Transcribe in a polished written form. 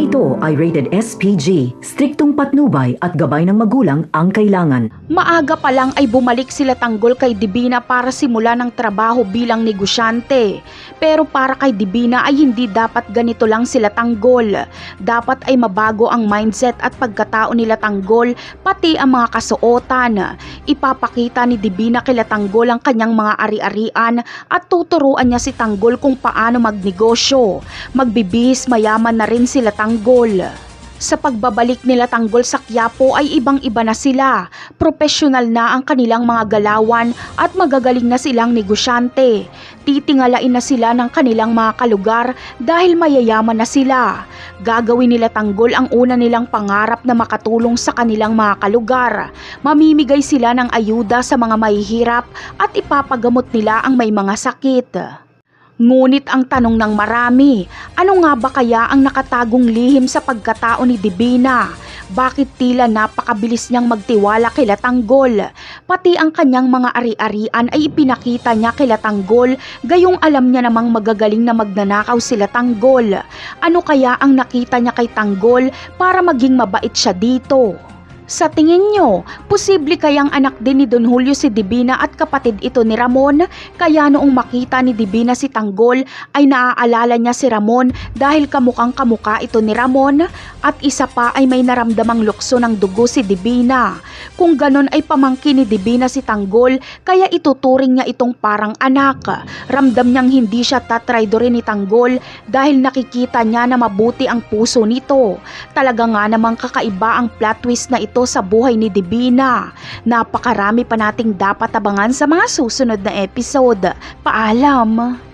ito ay rated SPG, striktong patnubay at gabay ng magulang ang kailangan. Maaga pa lang ay bumalik sila Tanggol kay Divina para simulan ng trabaho bilang negosyante. Pero para kay Divina ay hindi dapat ganito lang sila Tanggol. Dapat ay mabago ang mindset at pagkatao nila Tanggol, pati ang mga kasuotan. Ipapakita ni Divina kila Tanggol ang kanyang mga ari-arian at tuturuan niya si Tanggol kung paano magnegosyo. Magbibihis mayaman na rin sila Tanggol. Sa pagbabalik nila Tanggol sa Quiapo ay ibang-iba na sila. Profesional na ang kanilang mga galawan at magagaling na silang negosyante. Titingalain na sila ng kanilang mga kalugar dahil mayayaman na sila. Gagawin nila Tanggol ang una nilang pangarap na makatulong sa kanilang mga kalugar. Mamimigay sila ng ayuda sa mga mahihirap at ipapagamot nila ang may mga sakit. Ngunit ang tanong ng marami, ano nga ba kaya ang nakatagong lihim sa pagkatao ni Divina? Bakit tila napakabilis niyang magtiwala kila Tanggol? Pati ang kanyang mga ari-arian ay ipinakita niya kila Tanggol, gayong alam niya namang magagaling na magnanakaw sila Tanggol. Ano kaya ang nakita niya kay Tanggol para maging mabait siya dito? Sa tingin nyo, posible kayang anak din ni Don Julio si Divina at kapatid ito ni Ramon? Kaya noong makita ni Divina si Tanggol ay naaalala niya si Ramon dahil kamukhang kamuka ito ni Ramon? At isa pa ay may naramdamang lukso ng dugo si Divina. Kung ganon ay pamangkin ni Divina si Tanggol kaya ituturing niya itong parang anak. Ramdam niyang hindi siya tatraidorin ni Tanggol dahil nakikita niya na mabuti ang puso nito. Talaga nga namang kakaiba ang plot twist na ito sa buhay ni Divina. Napakarami pa nating dapat abangan sa mga susunod na episode. Paalam!